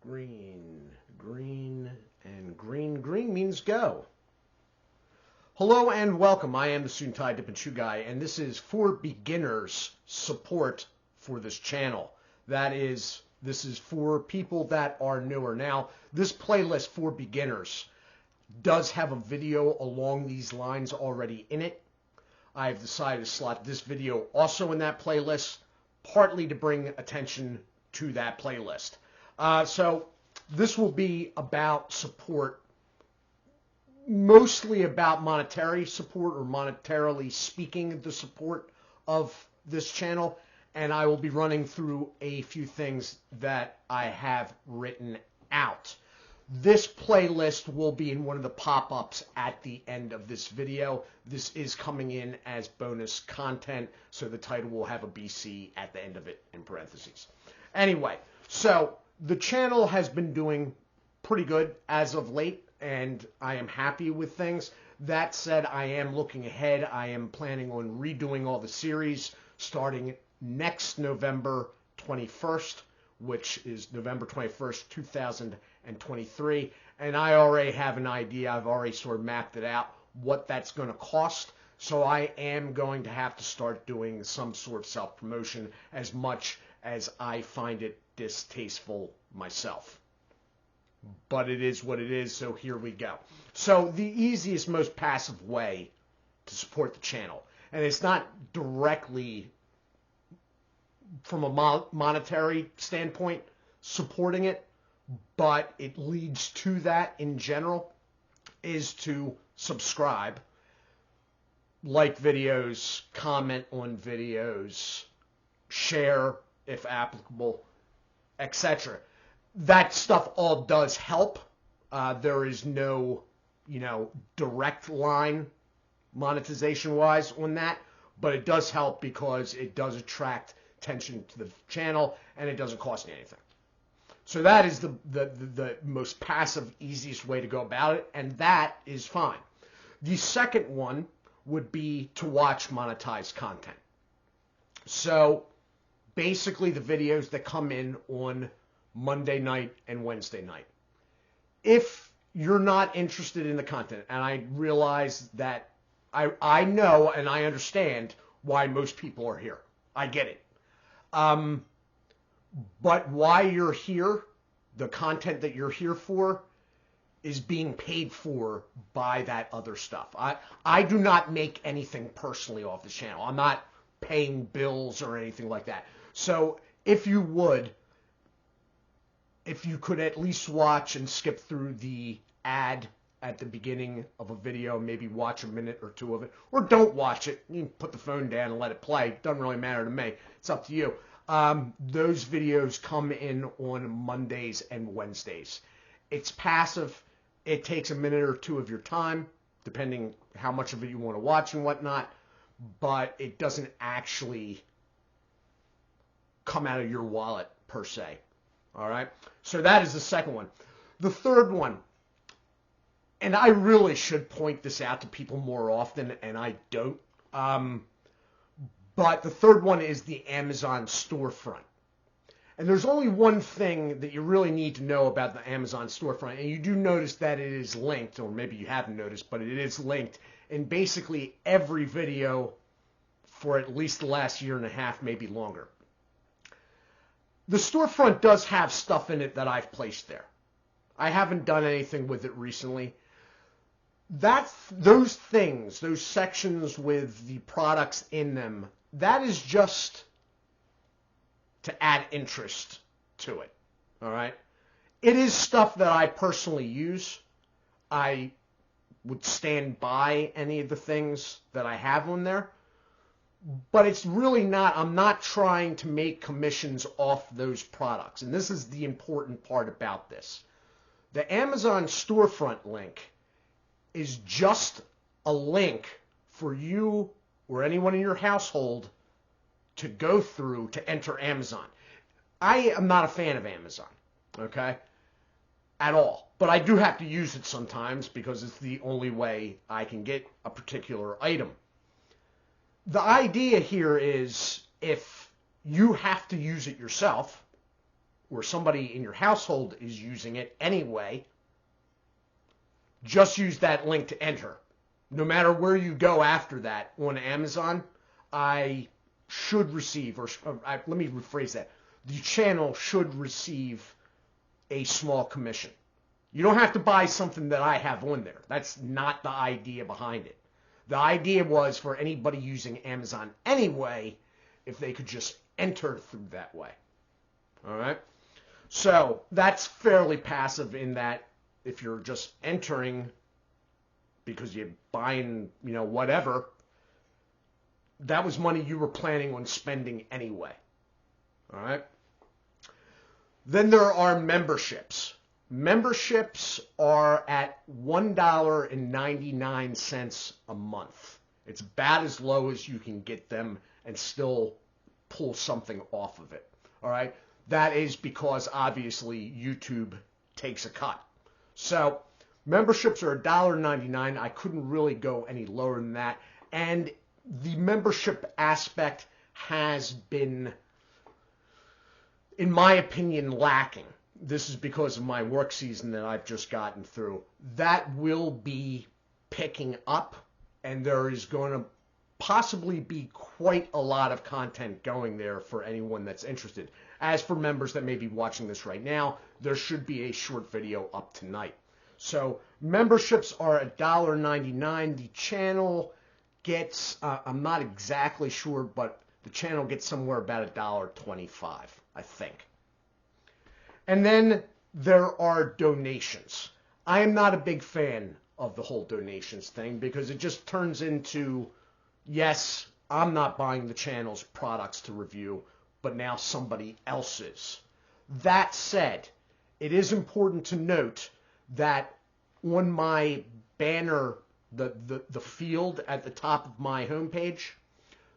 Green, green, and green. Green means go. Hello and welcome. I am the Suit&Tie Dip&ChewGuy, and this is for beginners support for this channel. This is for people that are newer. Now, this playlist for beginners does have a video along these lines already in it. I've decided to slot this video also in that playlist, partly to bring attention to that playlist. So this will be about support, mostly about monetary support, or monetarily speaking, the support of this channel. And I will be running through a few things that I have written out. This playlist will be in one of the pop-ups at the end of this video. This is coming in as bonus content, so the title will have a BC at the end of it in parentheses. Anyway, so the channel has been doing pretty good as of late, and I am happy with things. That said, I am looking ahead. I am planning on redoing all the series starting next November 21st, which is November 21st, 2023. And I already have an idea. I've already sort of mapped it out, what that's going to cost. So I am going to have to start doing some sort of self-promotion, as much as I find it distasteful myself. But it is what it is, so here we go. So the easiest, most passive way to support the channel, and it's not directly from a monetary standpoint supporting it, but it leads to that in general, is to subscribe, like videos, comment on videos, share if applicable, etc. That stuff all does help. There is no, direct line monetization-wise on that, but it does help because it does attract attention to the channel, and it doesn't cost me anything. So that is the most passive, easiest way to go about it, and that is fine. The second one would be to watch monetized content. So basically the videos that come in on Monday night and Wednesday night. If you're not interested in the content, and I realize that I know and I understand why most people are here. I get it. But why you're here, the content that you're here for, is being paid for by that other stuff. I do not make anything personally off the channel. I'm not paying bills or anything like that. So if you could at least watch and skip through the ad at the beginning of a video, maybe watch a minute or two of it, or don't watch it. You can put the phone down and let it play. It doesn't really matter to me. It's up to you. Those videos come in on Mondays and Wednesdays. It's passive. It takes a minute or two of your time, depending how much of it you want to watch and whatnot, but it doesn't actually come out of your wallet per se. All right? So that is the second one. The third one, and I really should point this out to people more often, and I don't, but the third one is the Amazon storefront. And there's only one thing that you really need to know about the Amazon storefront, and you do notice that it is linked, or maybe you haven't noticed, but it is linked in basically every video for at least the last year and a half, maybe longer. The storefront does have stuff in it that I've placed there. I haven't done anything with it recently. Those things, those sections with the products in them, that is just to add interest to it. All right? It is stuff that I personally use. I would stand by any of the things that I have on there. But it's really not, I'm not trying to make commissions off those products. And this is the important part about this. The Amazon storefront link is just a link for you or anyone in your household to go through to enter Amazon. I am not a fan of Amazon, okay, at all. But I do have to use it sometimes because it's the only way I can get a particular item. The idea here is, if you have to use it yourself, or somebody in your household is using it anyway, just use that link to enter. No matter where you go after that on Amazon, I should receive, let me rephrase that, the channel should receive a small commission. You don't have to buy something that I have on there. That's not the idea behind it. The idea was for anybody using Amazon anyway, if they could just enter through that way. All right? So that's fairly passive in that if you're just entering because you're buying, whatever, that was money you were planning on spending anyway. All right? Then there are memberships. Memberships are at $1.99 a month. It's about as low as you can get them and still pull something off of it. All right? That is because obviously YouTube takes a cut. So memberships are $1.99. I couldn't really go any lower than that. And the membership aspect has been, in my opinion, lacking. This is because of my work season that I've just gotten through. That will be picking up, and there is going to possibly be quite a lot of content going there for anyone that's interested. As for members that may be watching this right now, there should be a short video up tonight. So memberships are $1.99. The channel gets, I'm not exactly sure, but the channel gets somewhere about $1.25, I think. And then there are donations. I am not a big fan of the whole donations thing because it just turns into, yes, I'm not buying the channel's products to review, but now somebody else is. That said, it is important to note that on my banner, the field at the top of my homepage,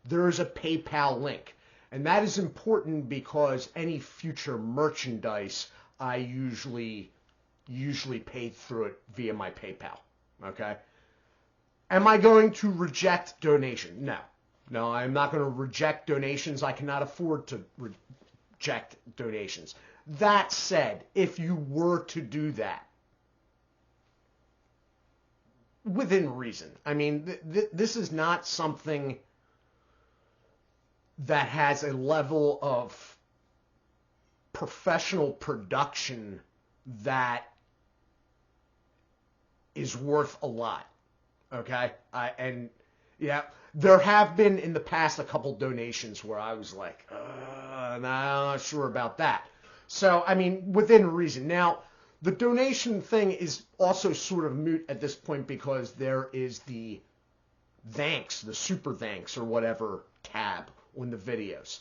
there is a PayPal link. And that is important because any future merchandise I usually pay through it via my PayPal. Okay? Am I going to reject donation? No. No, I'm not going to reject donations. I cannot afford to reject donations. That said, if you were to do that, within reason. I mean, this is not something that has a level of professional production that is worth a lot. Okay? There have been in the past a couple donations where I was like, I'm not sure about that. So, I mean, within reason. Now, the donation thing is also sort of moot at this point because there is the thanks, the super thanks or whatever tab on the videos.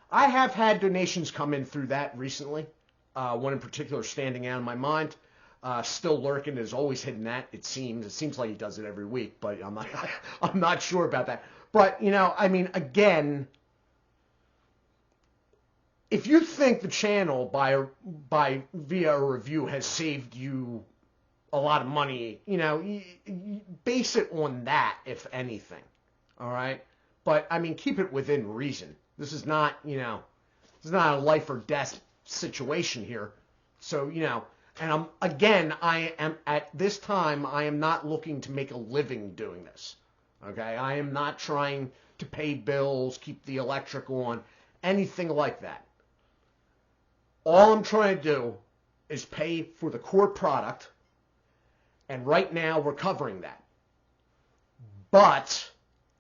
I have had donations come in through that recently. One in particular standing out in my mind. Still lurking is always hitting that. It seems like he does it every week, but I'm not sure about that. But I mean, again, if you think the channel by via a review has saved you a lot of money, you base it on that, if anything. All right. But I mean, keep it within reason. This is not, this is not a life or death situation here. So, and I am at this time, I am not looking to make a living doing this. Okay? I am not trying to pay bills, keep the electric on, anything like that. All I'm trying to do is pay for the core product, and right now we're covering that. But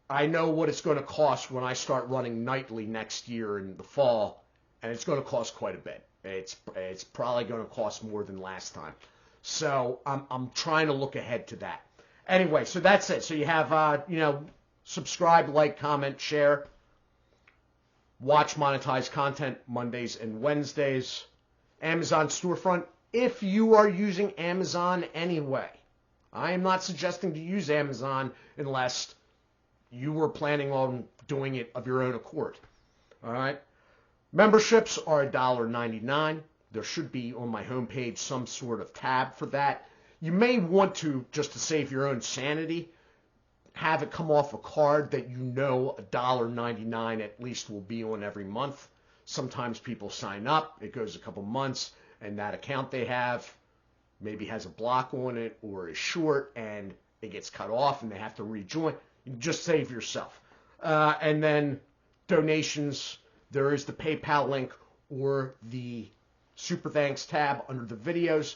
I know what it's going to cost when I start running nightly next year in the fall, and it's going to cost quite a bit. It's probably going to cost more than last time. So I'm trying to look ahead to that. Anyway, so that's it. So you have, subscribe, like, comment, share. Watch monetized content Mondays and Wednesdays. Amazon storefront, if you are using Amazon anyway. I am not suggesting to use Amazon unless you were planning on doing it of your own accord. All right? Memberships are $1.99. There should be on my homepage some sort of tab for that. You may want to, just to save your own sanity, have it come off a card that $1.99 at least will be on every month. Sometimes people sign up, it goes a couple months, and that account they have maybe has a block on it or is short, and it gets cut off and they have to rejoin. You just save yourself. And then donations, there is the PayPal link or the Super Thanks tab under the videos,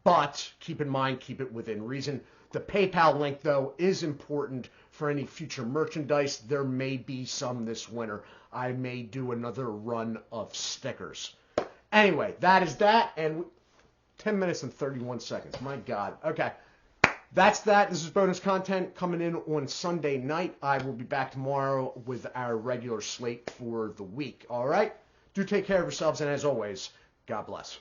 but keep in mind, keep it within reason. The PayPal link, though, is important for any future merchandise. There may be some this winter. I may do another run of stickers. Anyway, that is that, and 10 minutes and 31 seconds. My God. Okay. That's that. This is bonus content coming in on Sunday night. I will be back tomorrow with our regular slate for the week. All right? Do take care of yourselves, and as always, God bless.